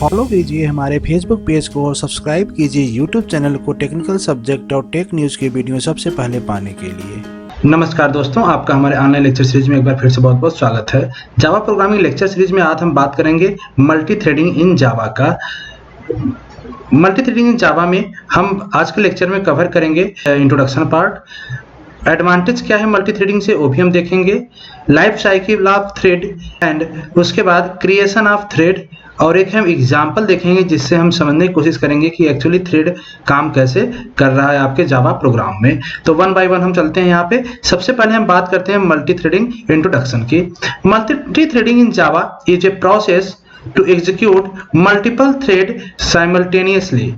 Follow कीजिए हमारे Facebook page को और सब्सक्राइब कीजिए यूट्यूब चैनल को टेक्निकल सब्जेक्ट और टेक न्यूज़ की वीडियो सबसे पहले पाने के लिए। नमस्कार दोस्तों, आपका हमारे ऑनलाइन लेक्चर सीरीज में एक बार फिर से बहुत बहुत स्वागत है। जावा प्रोग्रामिंग लेक्चर सीरीज में आज हम बात करेंगे मल्टी थ्रेडिंग इन जावा का। मल्टी थ्रेडिंग इन जावा में हम आज के लेक्चर में कवर करेंगे इंट्रोडक्शन पार्ट, एडवांटेज क्या है मल्टी थ्रेडिंग से वो भी हम देखेंगे, life cycle of thread and उसके बाद क्रिएशन ऑफ थ्रेड, और एक हम एग्जाम्पल देखेंगे जिससे हम समझने की कोशिश करेंगे कि एक्चुअली थ्रेड काम कैसे कर रहा है आपके जावा प्रोग्राम में। तो वन बाय वन हम चलते हैं यहाँ पे। सबसे पहले हम बात करते हैं मल्टी थ्रेडिंग इंट्रोडक्शन की। Multi threading in Java is a process to execute multiple thread simultaneously.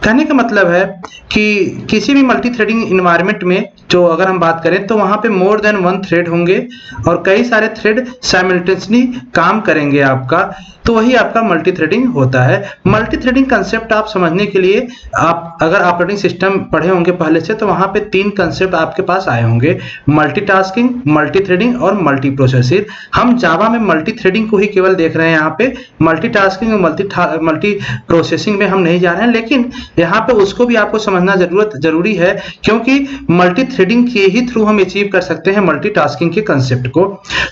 कहने का मतलब है कि किसी भी मल्टी थ्रेडिंग इन्वायरमेंट में जो अगर हम बात करें तो वहां पे मोर देन वन थ्रेड होंगे और कई सारे थ्रेड साइमल्टेनियसली काम करेंगे आपका, तो वही आपका मल्टी थ्रेडिंग होता है। मल्टी थ्रेडिंग कंसेप्ट आप समझने के लिए आप अगर ऑपरेटिंग सिस्टम पढ़े होंगे पहले से तो वहां पे तीन कंसेप्ट आपके पास आए होंगे, मल्टीटास्किंग, मल्टी थ्रेडिंग और मल्टी प्रोसेसिंग। हम जावा में मल्टी थ्रेडिंग को ही केवल देख रहे हैं यहाँ पे, मल्टीटास्किंग और मल्टी प्रोसेसिंग में हम नहीं जा रहे हैं, लेकिन यहाँ पे उसको भी आपको समझना जरूरी है क्योंकि मल्टी थ्रेडिंग के ही थ्रू हम अचीव कर सकते हैं मल्टीटास्किंग के कंसेप्ट को।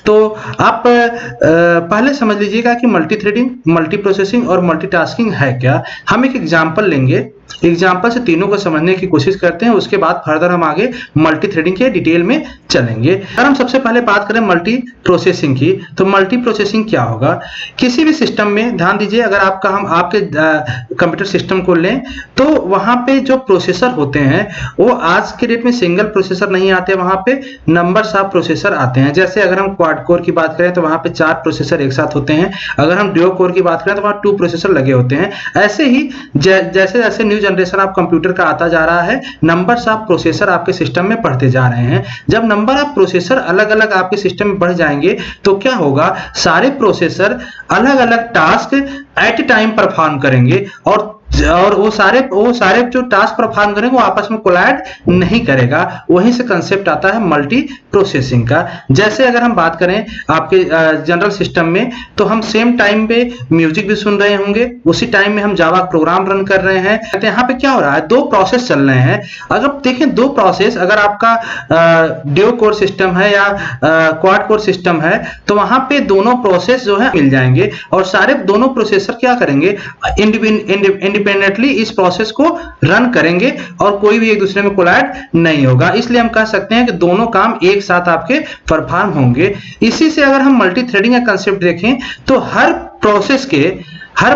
तो आप पहले समझ लीजिएगा कि मल्टी थ्रेडिंग, मल्टी प्रोसेसिंग और मल्टीटास्किंग है क्या। हम एक एग्जांपल लेंगे, एग्जाम्पल से तीनों को समझने की कोशिश करते हैं, उसके बाद फर्दर हम आगे मल्टी थ्रेडिंग के डिटेल में चलेंगे। अगर हम सबसे पहले बात करें मल्टी प्रोसेसिंग की, तो मल्टी प्रोसेसिंग क्या होगा। किसी भी सिस्टम में ध्यान दीजिए, अगर हम आपके कंप्यूटर सिस्टम को लें तो वहां पे जो प्रोसेसर होते हैं वो आज के डेट में सिंगल प्रोसेसर नहीं आते, वहां पे नंबर्स ऑफ प्रोसेसर आते हैं। जैसे अगर हम क्वाड कोर की बात करें तो वहां पे 4 प्रोसेसर एक साथ होते हैं, अगर हम ड्यूओ कोर की बात करें तो वहां 2 प्रोसेसर लगे होते हैं। ऐसे ही जैसे जैसे न्यू जनरेशन ऑफ कंप्यूटर का आता जा रहा है, नंबर्स ऑफ प्रोसेसर आपके सिस्टम में बढ़ते जा रहे हैं। जब नंबर ऑफ प्रोसेसर अलग अलग आपके सिस्टम में बढ़ जाएंगे तो क्या होगा, सारे प्रोसेसर अलग अलग task at A time perform करेंगे और वो सारे जो टास्क परफॉर्म करेंगे वो आपस में कोलाइड नहीं करेगा। वहीं से कंसेप्ट आता है मल्टी प्रोसेसिंग का। जैसे अगर हम बात करें आपके जनरल सिस्टम में तो हम सेम टाइम पे म्यूजिक भी सुन रहे होंगे, उसी टाइम में हम जावा प्रोग्राम रन कर रहे हैं। तो यहाँ पे क्या हो रहा है, 2 प्रोसेस चल रहे हैं। अगर देखें 2 प्रोसेस, अगर आपका ड्यूओ कोर सिस्टम है या क्वाड कोर सिस्टम है तो वहां पे दोनों प्रोसेस जो है मिल जाएंगे और सारे दोनों प्रोसेसर क्या करेंगे, इंडिपेंडेंटली इस प्रोसेस को रन करेंगे और कोई भी एक दूसरे में कोलाइड नहीं होगा। इसलिए हम कह सकते हैं कि दोनों काम एक साथ आपके परफॉर्म होंगे। इसी से अगर हम मल्टी थ्रेडिंग का कंसेप्ट देखें तो हर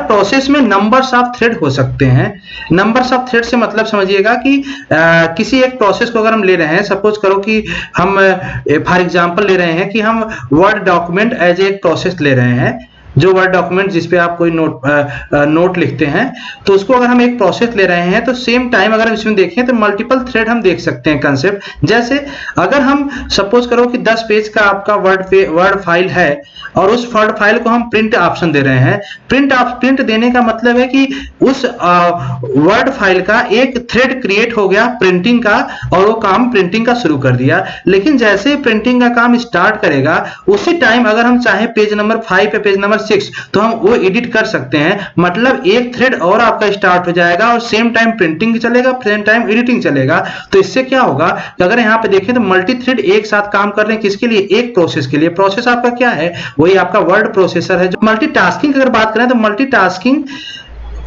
प्रोसेस में नंबर्स ऑफ थ्रेड हो सकते हैं। नंबर्स ऑफ थ्रेड से मतलब समझिएगा कि किसी एक प्रोसेस को अगर हम ले रहे हैं, सपोज करो कि हम फॉर एग्जांपल ले रहे हैं कि हम word document as a process ले रहे हैं, जो वर्ड डॉक्यूमेंट जिसपे आप कोई नोट लिखते हैं, तो उसको अगर हम एक प्रोसेस ले रहे हैं तो सेम टाइम अगर इसमें देखें तो मल्टीपल थ्रेड हम देख सकते हैं कंसेप्ट। जैसे अगर हम सपोज करो कि 10 पेज का आपका वर्ड फाइल है और उस वर्ड फाइल को हम प्रिंट ऑप्शन दे रहे हैं। प्रिंट देने का मतलब है कि उस वर्ड फाइल का एक थ्रेड क्रिएट हो गया प्रिंटिंग का और वो काम प्रिंटिंग का शुरू कर दिया। लेकिन जैसे ही प्रिंटिंग का काम स्टार्ट करेगा उसी टाइम अगर हम चाहे पेज नंबर 5 पे पेज नंबर 6 तो हम वो एडिट कर सकते हैं। मतलब एक थ्रेड और आपका स्टार्ट हो जाएगा और सेम टाइम प्रिंटिंग चलेगा, सेम टाइम एडिटिंग चलेगा। तो इससे क्या होगा कि अगर यहाँ पे देखें तो मल्टी थ्रेड एक साथ काम कर रहे हैं, किसके लिए, एक प्रोसेस के लिए। प्रोसेस आपका क्या है, वही आपका वर्ड प्रोसेसर है। मल्टीटास्किंग अगर बात करें तो मल्टीटास्किंग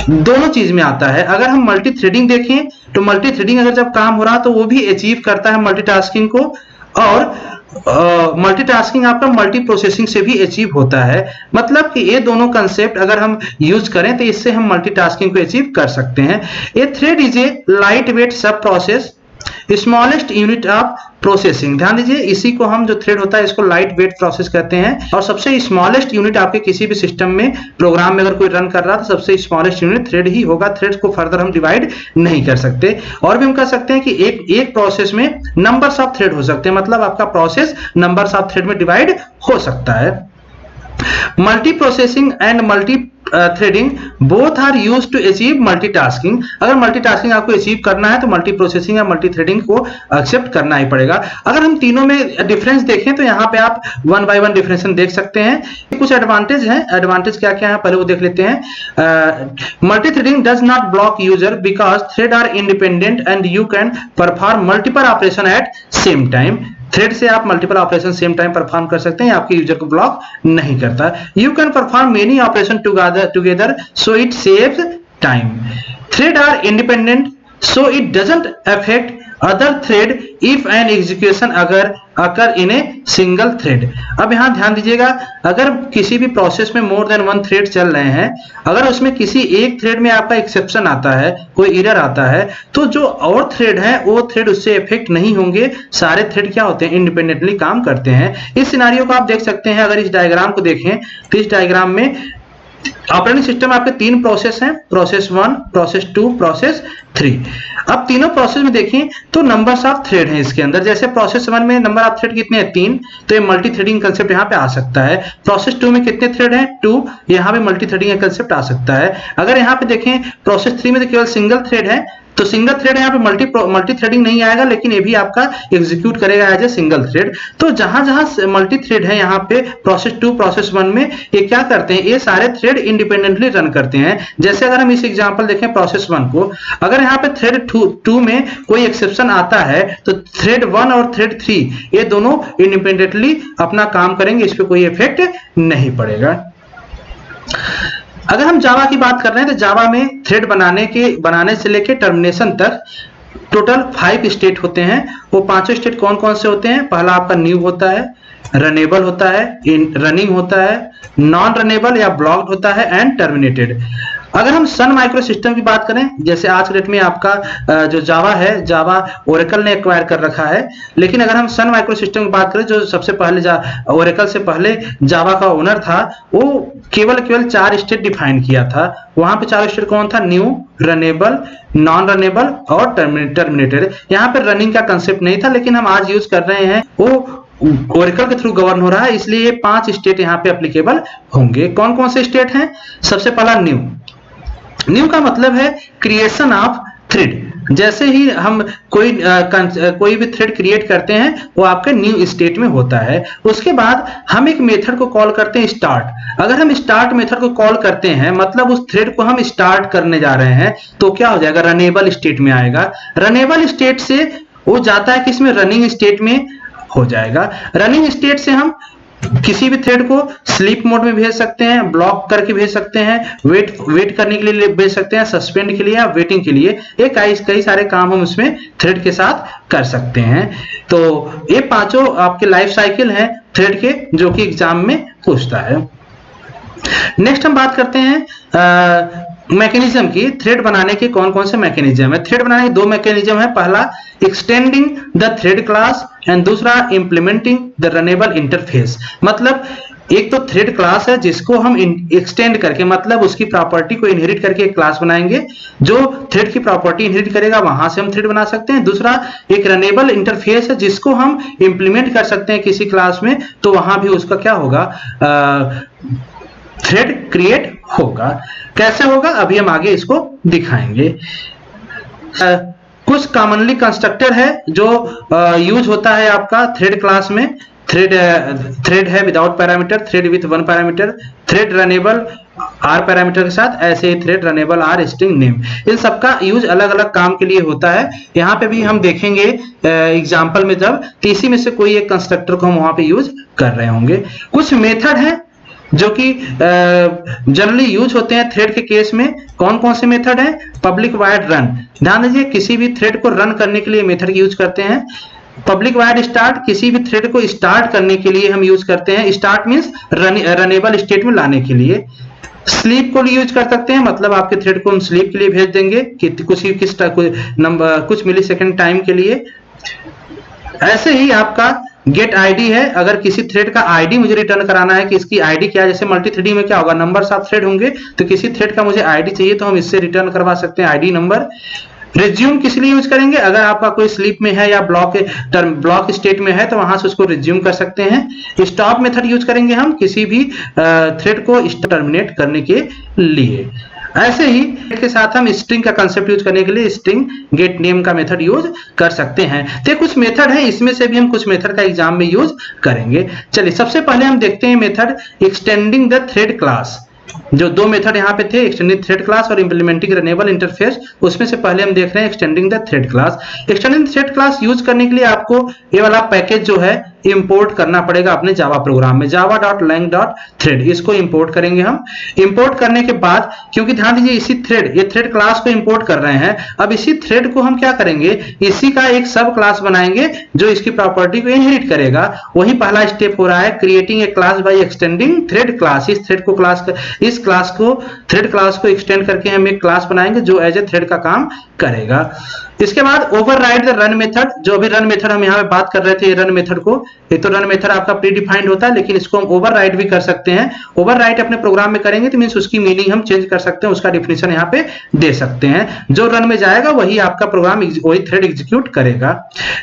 दोनों चीज में आता है। अगर हम मल्टी थ्रेडिंग देखें तो मल्टी थ्रेडिंग अगर जब काम हो रहा तो वो भी अचीव करता है मल्टीटास्किंग को, और मल्टीटास्किंग आपका मल्टी प्रोसेसिंग से भी अचीव होता है। मतलब कि ये दोनों कंसेप्ट अगर हम यूज करें तो इससे हम मल्टीटास्किंग को अचीव कर सकते हैं। A thread is a light weight sub process smallest unit of processing. ध्यान दीजिए, इसी को हम जो थ्रेड होता है इसको लाइट वेट प्रोसेस कहते हैं और सबसे स्मॉलेस्ट यूनिट आपके किसी भी सिस्टम में प्रोग्राम में अगर कोई रन कर रहा है तो सबसे स्मॉलेस्ट यूनिट थ्रेड ही होगा। थ्रेड्स को फर्दर हम डिवाइड नहीं कर सकते। और भी हम कह सकते हैं कि एक प्रोसेस में नंबर्स ऑफ थ्रेड हो सकते हैं, मतलब आपका प्रोसेस नंबर्स ऑफ थ्रेड में डिवाइड हो सकता है। Multi processing and multi threading both are used to achieve multitasking. अगर मल्टीटास्किंग आपको अचीव करना है तो मल्टी प्रोसेसिंग या मल्टी थ्रेडिंग को एक्सेप्ट करना ही पड़ेगा। अगर हम तीनों में डिफरेंस देखें तो यहाँ पे आप वन बाय वन डिफरेंस देख सकते हैं। कुछ एडवांटेज हैं, एडवांटेज क्या क्या है पहले वो देख लेते हैं। Multi threading does not block user because thread are independent and you can perform multiple operation at same time. Thread से आप multiple operation same time perform कर सकते हैं, आपके यूजर को ब्लॉक नहीं करता। You can perform many operation together so it saves time. Thread are independent so it doesn't affect other thread if an execution अगर इन ए सिंगल थ्रेड। अब यहां ध्यान दीजिएगा, अगर किसी भी प्रोसेस में मोर देन वन थ्रेड चल रहे हैं, अगर उसमें किसी एक थ्रेड में आपका एक्सेप्शन आता है, कोई एरर आता है, तो जो और थ्रेड है वो थ्रेड उससे इफेक्ट नहीं होंगे। सारे थ्रेड क्या होते हैं, इंडिपेंडेंटली काम करते हैं। इस सिनारियो को आप देख सकते हैं। अगर इस डायग्राम को देखें तो इस डायग्राम में ऑपरेटिंग सिस्टम आपके तीन प्रोसेस हैं, प्रोसेस 1, प्रोसेस 2, प्रोसेस 3। अब तीनों प्रोसेस में देखें तो नंबर्स ऑफ थ्रेड हैं इसके अंदर। जैसे प्रोसेस 1 में नंबर ऑफ थ्रेड कितने हैं, 3, तो ये मल्टी थ्रेडिंग कंसेप्ट यहाँ पे आ सकता है। प्रोसेस 2 में कितने थ्रेड हैं, 2, यहाँ पे मल्टी थ्रेडिंग कंसेप्ट आ सकता है। अगर यहाँ पे देखें प्रोसेस 3 में तो केवल सिंगल थ्रेड है, तो सिंगल थ्रेड यहाँ पे मल्टी थ्रेडिंग नहीं आएगा, लेकिन ये भी आपका एग्जीक्यूट करेगा एज ए सिंगल थ्रेड। तो जहां जहां मल्टी थ्रेड है यहाँ पे प्रोसेस 2, प्रोसेस 1 में ये क्या करते हैं, ये सारे थ्रेड इंडिपेंडेंटली रन करते हैं। जैसे अगर हम इस एग्जांपल देखें प्रोसेस 1 को, अगर यहाँ पे थ्रेड 2 में कोई एक्सेप्शन आता है तो थ्रेड 1 और थ्रेड 3 ये दोनों इंडिपेंडेंटली अपना काम करेंगे, इस पर कोई इफेक्ट नहीं पड़ेगा। अगर हम जावा की बात कर रहे हैं तो जावा में थ्रेड बनाने से लेके टर्मिनेशन तक टोटल 5 स्टेट होते हैं। वो पांचों स्टेट कौन कौन से होते हैं, पहला आपका न्यू होता है, रनेबल होता है, रनिंग होता है, नॉन रनेबल या ब्लॉक्ड होता है एंड टर्मिनेटेड। अगर हम सन माइक्रो सिस्टम की बात करें, जैसे आज के डेट में आपका जो जावा है, जावा ओरेकल ने एक्वायर कर रखा है, लेकिन अगर हम सन माइक्रो सिस्टम की बात करें, जो सबसे पहले ओरेकल से पहले जावा का ओनर था, वो केवल 4 स्टेट डिफाइन किया था। वहां पे 4 स्टेट कौन था, न्यू, रनेबल, नॉन रनेबल और टर्मिनेटेड। यहाँ पे रनिंग का कंसेप्ट नहीं था, लेकिन हम आज यूज कर रहे हैं, वो ओरेकल के थ्रू गवर्न हो रहा है, इसलिए ये 5 स्टेट यहाँ पे एप्लीकेबल होंगे। कौन कौन से स्टेट हैं, सबसे पहला न्यू। न्यू का मतलब है क्रिएशन ऑफ थ्रेड। जैसे ही हम कोई भी थ्रेड क्रिएट करते हैं वो आपके न्यू स्टेट में होता है। उसके बाद हम एक मेथड को कॉल करते हैं स्टार्ट। अगर हम स्टार्ट मेथड को कॉल करते हैं मतलब उस थ्रेड को हम स्टार्ट करने जा रहे हैं, तो क्या हो जाएगा, रनेबल स्टेट में आएगा। रनेबल स्टेट से वो जाता है किसमें, रनिंग स्टेट में हो जाएगा। रनिंग स्टेट से हम किसी भी थ्रेड को स्लीप मोड में भेज सकते हैं, ब्लॉक करके भेज सकते हैं, वेट करने के लिए भेज सकते हैं, सस्पेंड के लिए या वेटिंग के लिए। ये कई सारे काम हम उसमें थ्रेड के साथ कर सकते हैं। तो ये पांचों आपके लाइफ साइकिल हैं थ्रेड के, जो कि एग्जाम में पूछता है। नेक्स्ट हम बात करते हैं मैकेनिज्म की। थ्रेड बनाने के कौन कौन से मैकेनिज्म है। थ्रेड बनाने के 2 मैकेनिज्म है, पहला extending the thread class and दूसरा इंप्लीमेंटिंग द रनेबल इंटरफेस। मतलब एक तो थ्रेड क्लास है जिसको हम एक्सटेंड करके, मतलब उसकी प्रॉपर्टी को इनहेरिट करके एक क्लास बनाएंगे, जो थ्रेड की प्रॉपर्टी इनहेरिट करेगा वहां से हम थ्रेड बना सकते हैं। दूसरा एक रनेबल इंटरफेस है जिसको हम इंप्लीमेंट कर सकते हैं किसी क्लास में, तो वहां भी उसका क्या होगा, थ्रेड क्रिएट होगा। कैसे होगा अभी हम आगे इसको दिखाएंगे। कुछ कॉमनली कंस्ट्रक्टर है जो यूज होता है आपका थ्रेड क्लास में। थ्रेड है without parameter, thread with 1 parameter, thread runnable R parameter के साथ, ऐसे ही thread runnable R string name. इन सबका यूज अलग अलग काम के लिए होता है। यहाँ पे भी हम देखेंगे एग्जाम्पल में जब, तो इसी में से कोई एक कंस्ट्रक्टर को हम वहां पे यूज कर रहे होंगे। कुछ मेथड है जो कि जनरली यूज होते हैं थ्रेड के केस में। कौन कौन से मेथड हैं, पब्लिक वाइड रन। ध्यान दीजिए, किसी भी थ्रेड को रन करने के लिए मेथड यूज करते हैं। पब्लिक वाइड स्टार्ट, किसी भी थ्रेड को स्टार्ट करने के लिए हम यूज करते हैं। स्टार्ट मींस रनेबल स्टेट में लाने के लिए। स्लीप को यूज कर सकते हैं, मतलब आपके थ्रेड को हम स्लीप के लिए भेज देंगे कि कुछ मिली सेकेंड टाइम के लिए। ऐसे ही आपका गेट आईडी है, अगर किसी थ्रेड का आईडी मुझे रिटर्न कराना है कि इसकी आईडी क्या है, जैसे मल्टी थ्रेडिंग में क्या होगा, नंबर्स ऑफ थ्रेड होंगे, तो किसी थ्रेड का मुझे आईडी चाहिए तो हम इससे रिटर्न करवा सकते हैं आईडी नंबर। रिज्यूम किस लिए यूज करेंगे? अगर आपका कोई स्लीप में है या ब्लॉक स्टेट में है तो वहां से उसको रिज्यूम कर सकते हैं। स्टॉप मेथड यूज करेंगे हम किसी भी थ्रेड को टर्मिनेट करने के लिए। ऐसे ही के साथ हम स्ट्रिंग का कंसेप्ट यूज करने के लिए स्ट्रिंग गेट नेम का मेथड यूज कर सकते हैं। तो कुछ मेथड है, इसमें से भी हम कुछ मेथड का एग्जाम में यूज करेंगे। चलिए सबसे पहले हम देखते हैं method extending the thread class. जो दो मेथड यहाँ पे थे, एक्सटेंडिंग थ्रेड क्लास और इंप्लीमेंटिंग रनेबल इंटरफेस, उसमें से पहले हम देख रहे हैं extending the thread class. Extending thread class use करने के लिए आपको ये वाला पैकेज जो है इंपोर्ट करना पड़ेगा अपने जावा प्रोग्राम में, java.lang.thread, इसको इंपोर्ट करेंगे हम। इंपोर्ट करने के बाद, क्योंकि ध्यान दीजिए इसी थ्रेड, ये थ्रेड क्लास को इंपोर्ट कर रहे हैं, अब इसी थ्रेड को हम क्या करेंगे, इसी का एक सब क्लास बनाएंगे जो इसकी प्रॉपर्टी को इनहेरिट करेगा। वही पहला स्टेप हो रहा है, creating a class by extending thread class. इस थ्रेड को थ्रेड क्लास को एक्सटेंड करके हम एक क्लास बनाएंगे जो एज ए थ्रेड का काम करेगा। इसके बाद ओवरराइड द रन मेथड, जो अभी रन मेथड हम यहाँ पे बात कर रहे थे, रन मेथड को, एक तो रन मेथड आपका प्री डिफाइंड होता है, लेकिन इसको हम ओवरराइड भी कर सकते हैं। ओवरराइड अपने प्रोग्राम में करेंगे तो मींस उसकी मीनिंग हम चेंज कर सकते हैं, उसका डेफिनेशन यहाँ पे दे सकते हैं। जो रन में जाएगा वही आपका प्रोग्राम, वही थ्रेड एग्जीक्यूट करेगा।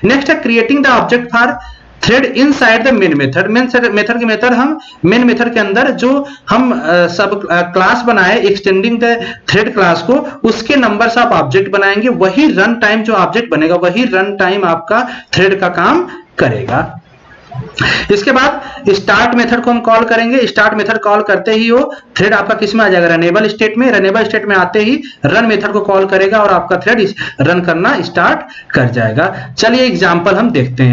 नेक्स्ट है creating the object for thread inside the main method. Method हम मेन मेथड के अंदर जो हम सब क्लास बनाए एक्सटेंडिंग द थ्रेड क्लास को, उसके नंबर्स ऑफ ऑब्जेक्ट बनाएंगे। वही रन टाइम जो ऑब्जेक्ट बनेगा, वही रन टाइम आपका थ्रेड का काम करेगा। इसके बाद स्टार्ट मेथड को हम कॉल करेंगे। स्टार्ट मेथड कॉल करते ही वो थ्रेड आपका किस में आ जाएगा, रनेबल स्टेट में। रनेबल स्टेट में आते ही रन मेथड को कॉल करेगा और आपका थ्रेड रन करना स्टार्ट कर जाएगा। चलिए एग्जांपल हम देखते हैं।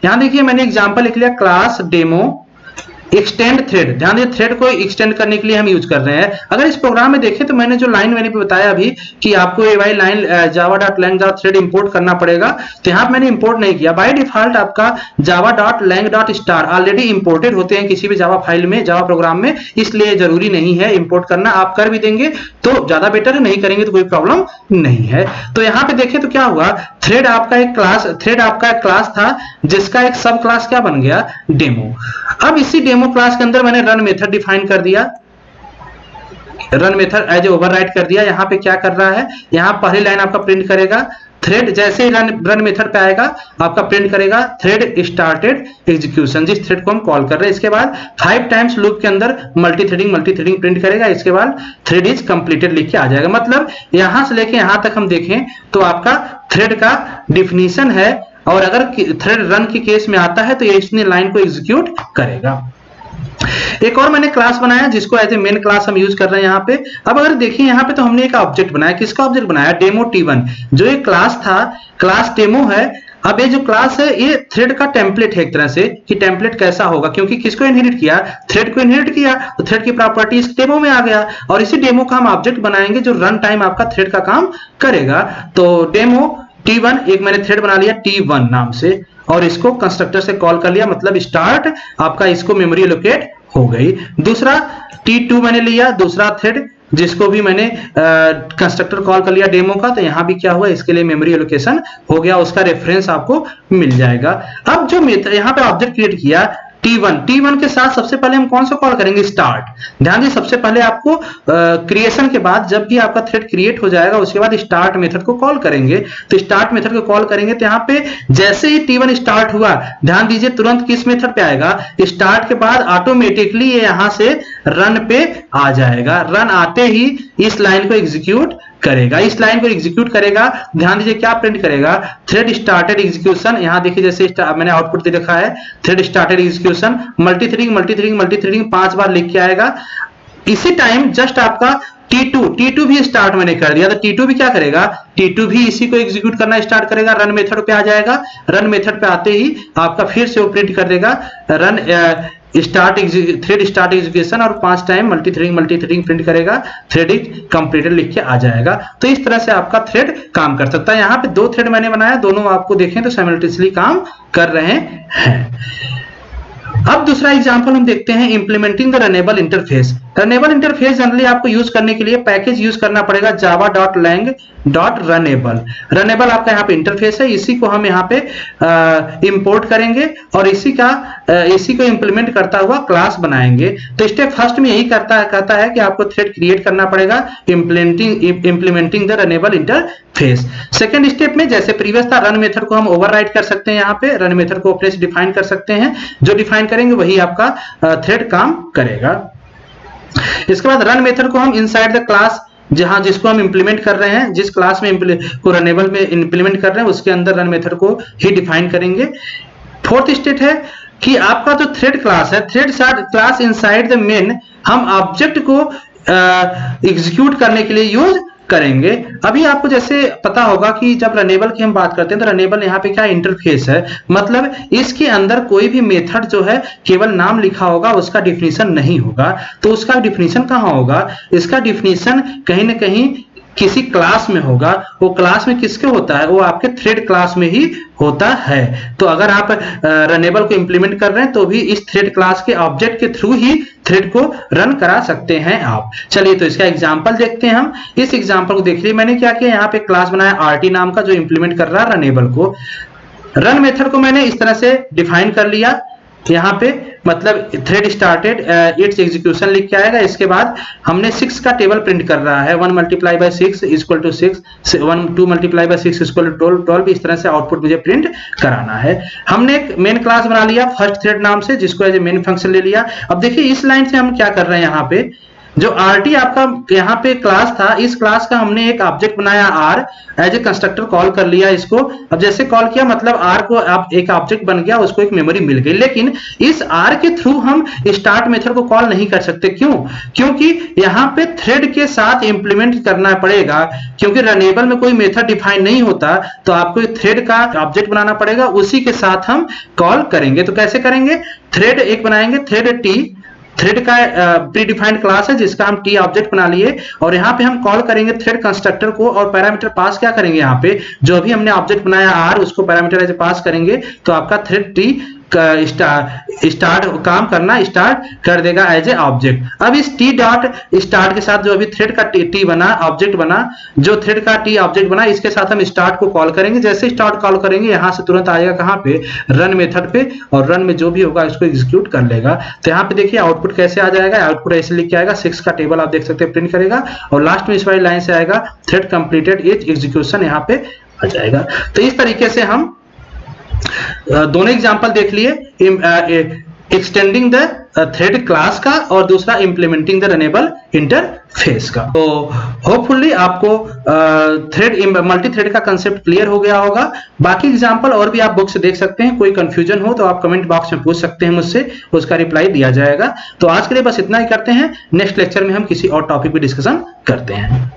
यहाँ देखिए मैंने एग्जांपल लिख लिया, क्लास डेमो एक्सटेंड थ्रेड। ध्यान दीजिए थ्रेड को एक्सटेंड करने के लिए हम यूज कर रहे हैं। अगर इस प्रोग्राम में देखें तो मैंने जो लाइन मैंने बताया अभी कि आपको ये वाली लाइन java.lang.thread इंपोर्ट करना पड़ेगा, तो यहाँ मैंने इंपोर्ट नहीं किया। बाय डिफॉल्ट आपका java.lang.star ऑलरेडी इंपोर्टेड होते हैं किसी भी जावा फाइल में, जावा प्रोग्राम में, इसलिए जरूरी नहीं है इंपोर्ट करना। आप कर भी देंगे तो ज्यादा बेटर है, नहीं करेंगे तो कोई प्रॉब्लम नहीं है। तो यहाँ पे देखें तो क्या हुआ, थ्रेड आपका एक क्लास था जिसका एक सब क्लास क्या बन गया, डेमो। अब इसी डेमो क्लास के अंदर मैंने रन मेथड डिफाइन कर दिया, run method as a override कर दिया। यहाँ पे क्या कर रहा है, यहाँ पहली लाइन आपका प्रिंट करेगा थ्रेड, जैसे ही रन मेथड पे आएगा आपका प्रिंट करेगा थ्रेड स्टार्टेड एग्जीक्यूशन, जिस थ्रेड को हम कॉल कर रहे हैं। इसके बाद 5 टाइम्स लूप के अंदर मल्टी थ्रेडिंग प्रिंट करेगा। इसके बाद थ्रेड इज कंप्लीटेड लिख के आ जाएगा। मतलब यहां से लेके यहां तक हम देखें तो आपका थ्रेड का डिफिनीशन है, और अगर थ्रेड रन के केस में आता है तो ये इसने लाइन को एग्जीक्यूट करेगा। एक और मैंने क्लास बनाया जिसको एज ए मेन क्लास हम यूज कर रहे हैं यहाँ पे। अब अगर देखिए यहाँ पे तो हमने एक ऑब्जेक्ट बनाया, किसका ऑब्जेक्ट बनाया, डेमो T1। जो ये क्लास था, क्लास डेमो है। अब ये जो क्लास है ये थ्रेड का टेम्पलेट है एक तरह से, कि टेम्पलेट कैसा होगा, क्योंकि किसको इनहेरिट किया, थ्रेड को इनहेरिट किया, तो थ्रेड की प्रॉपर्टी इस डेमो में आ गया, और इसी डेमो का हम ऑब्जेक्ट बनाएंगे जो रन टाइम आपका थ्रेड का काम करेगा। तो डेमो T1 एक मैंने थ्रेड बना लिया T1 नाम से, और इसको कंस्ट्रक्टर से कॉल कर लिया, मतलब स्टार्ट आपका इसको मेमोरी एलोकेट हो गई। दूसरा T2 मैंने लिया, दूसरा थ्रेड जिसको भी मैंने कंस्ट्रक्टर कॉल कर लिया डेमो का, तो यहां भी क्या हुआ, इसके लिए मेमोरी एलोकेशन हो गया, उसका रेफरेंस आपको मिल जाएगा। अब जो यहां पे ऑब्जेक्ट क्रिएट किया T1 के साथ सबसे पहले हम कौन सा कॉल करेंगे, स्टार्ट। ध्यान दीजिए सबसे पहले आपको क्रिएशन के बाद जब भी आपका थ्रेड क्रिएट हो जाएगा उसके बाद स्टार्ट मेथड को कॉल करेंगे। तो स्टार्ट मेथड को कॉल करेंगे तो यहाँ पे जैसे ही T1 स्टार्ट हुआ, ध्यान दीजिए तुरंत किस मेथड पे आएगा, स्टार्ट के बाद ऑटोमेटिकली ये यहां से रन पे आ जाएगा। रन आते ही इस लाइन को एग्जीक्यूट करेगा, इस लाइन को एग्जीक्यूट करेगा। ध्यान दीजिए क्या प्रिंट करेगा, थ्रेड स्टार्टेड एग्जीक्यूशन। यहां देखिए जैसे मैंने आउटपुट दे रखा है, thread started execution, multi threading 5 बार लिख के आएगा। इसी टाइम जस्ट आपका T2 भी स्टार्ट मैंने कर दिया, तो T2 भी क्या करेगा, T2 भी इसी को एग्जीक्यूट करना स्टार्ट करेगा, रन मेथड पे आ जाएगा। रन मेथड पे आते ही आपका फिर से वो प्रिंट कर देगा रन थ्रेड स्टार्ट एग्जीक्यूशन, और 5 टाइम मल्टी थ्रेडिंग प्रिंट करेगा, थ्रेड इज कंप्लीटेड लिख के आ जाएगा। तो इस तरह से आपका थ्रेड काम कर सकता है। यहाँ पे 2 थ्रेड मैंने बनाया, दोनों आपको देखें तो साइमल्टेनियसली काम कर रहे हैं। अब दूसरा एग्जांपल हम देखते हैं, implementing the runnable interface. Runnable interface generally आपको यूज करने के लिए पैकेज यूज करना पड़ेगा java.lang.runnable। रनेबल आपका यहाँ पे इंटरफेस है, इसी को हम यहाँ पे इंपोर्ट करेंगे और इसी को इंप्लीमेंट करता हुआ क्लास बनाएंगे। तो स्टेप फर्स्ट में यही कहता है कि आपको थ्रेड क्रिएट करना पड़ेगा implementing the runnable interface. Second step में जैसे प्रीवियस था, रन मेथड को हम ओवरराइड कर सकते हैं, यहाँ पे रन मेथड को अपने से डिफाइन कर सकते हैं, जो डिफाइन करेंगे वही आपका थ्रेड काम करेगा। इसके बाद रन मेथड को हम इनसाइड द क्लास, जिसको हम इंप्लीमेंट कर रहे हैं, जिस क्लास में को रनेबल में इंप्लीमेंट कर रहे हैं उसके अंदर रन मेथड को ही डिफाइन करेंगे। फोर्थ स्टेट है कि आपका जो थ्रेड क्लास है, thread class inside the main हम ऑब्जेक्ट को एग्जीक्यूट करने के लिए यूज करेंगे। अभी आपको जैसे पता होगा कि जब रनेबल की हम बात करते हैं तो रनेबल यहाँ पे क्या इंटरफेस है, मतलब इसके अंदर कोई भी मेथड जो है केवल नाम लिखा होगा, उसका डिफिनीशन नहीं होगा। तो उसका डिफिनीशन कहाँ होगा? इसका डिफिनीशन कहीं ना कहीं किसी क्लास में होगा। वो क्लास में किसके होता है? वो आपके थ्रेड क्लास में ही होता है। तो अगर आप रनेबल को इंप्लीमेंट कर रहे हैं तो भी इस थ्रेड क्लास के ऑब्जेक्ट के थ्रू ही थ्रेड को रन करा सकते हैं आप। चलिए तो इसका एग्जांपल देखते हैं हम। इस एग्जांपल को देख लिए, मैंने क्या किया, यहाँ पे क्लास बनाया RT नाम का, जो इंप्लीमेंट कर रहा है रनेबल को। रन मेथड को मैंने इस तरह से डिफाइन कर लिया, यहाँ पे मतलब थ्रेड स्टार्टेड इट्स एग्जीक्यूशन लिख के आएगा। इसके बाद हमने 6 का टेबल प्रिंट कर रहा है, 1 multiply by 6 equal to 6, 2 multiply by 6 equal to 12। इस तरह से आउटपुट मुझे प्रिंट कराना है। हमने एक मेन क्लास बना लिया फर्स्ट थ्रेड नाम से, जिसको एज ए मेन फंक्शन ले लिया। अब देखिए इस लाइन से हम क्या कर रहे हैं, यहाँ पे जो RT आपका यहाँ पे क्लास था, इस क्लास का हमने एक ऑब्जेक्ट बनाया R, as a constructor call कर लिया इसको। अब जैसे कॉल किया मतलब R को अब एक ऑब्जेक्ट बन गया, उसको एक मेमोरी मिल गई। लेकिन इस R के थ्रू हम स्टार्ट मेथड को कॉल नहीं कर सकते। क्यों? क्योंकि यहाँ पे थ्रेड के साथ इंप्लीमेंट करना पड़ेगा, क्योंकि रनेबल में कोई मेथड डिफाइन नहीं होता, तो आपको थ्रेड का ऑब्जेक्ट बनाना पड़ेगा, उसी के साथ हम कॉल करेंगे। तो कैसे करेंगे? थ्रेड एक बनाएंगे, थ्रेड T, थ्रेड का प्री डिफाइंड क्लास है जिसका हम T ऑब्जेक्ट बना लिए, और यहाँ पे हम कॉल करेंगे थ्रेड कंस्ट्रक्टर को, और पैरामीटर पास क्या करेंगे, यहाँ पे जो भी हमने ऑब्जेक्ट बनाया R उसको पैरामीटर ऐसे पास करेंगे, तो आपका थ्रेड T स्टार्ट काम करना स्टार्ट कर देगा एज ए ऑब्जेक्ट। अब इस T डॉट स्टार्ट के साथ जो अभी थ्रेड का T बना ऑब्जेक्ट बना, जो थ्रेड का T ऑब्जेक्ट बना, इसके साथ हम स्टार्ट को कॉल करेंगे। जैसे स्टार्ट कॉल करेंगे यहाँ से तुरंत आएगा कहाँ पे? रन मेथड पे, और रन में जो भी होगा इसको एग्जीक्यूट कर लेगा। तो यहाँ पे देखिए आउटपुट कैसे आ जाएगा, आउटपुट ऐसे लिख के आएगा, 6 का टेबल आप देख सकते हैं प्रिंट करेगा, और लास्ट में इस वाली लाइन से आएगा थ्रेड कंप्लीटेड इट्स एग्जीक्यूशन, यहाँ पे आ जाएगा। तो इस तरीके से हम दोनों एग्जांपल देख लिए, एक्सटेंडिंग द थ्रेड क्लास का और दूसरा इंप्लीमेंटिंग द रनेबल इंटरफेस का। तो होपफुली आपको मल्टी थ्रेड का कंसेप्ट क्लियर हो गया होगा। बाकी एग्जांपल और भी आप बुक से देख सकते हैं। कोई कंफ्यूजन हो तो आप कमेंट बॉक्स में पूछ सकते हैं मुझसे, उसका रिप्लाई दिया जाएगा। तो आज के लिए बस इतना ही करते हैं, नेक्स्ट लेक्चर में हम किसी और टॉपिक पे डिस्कशन करते हैं।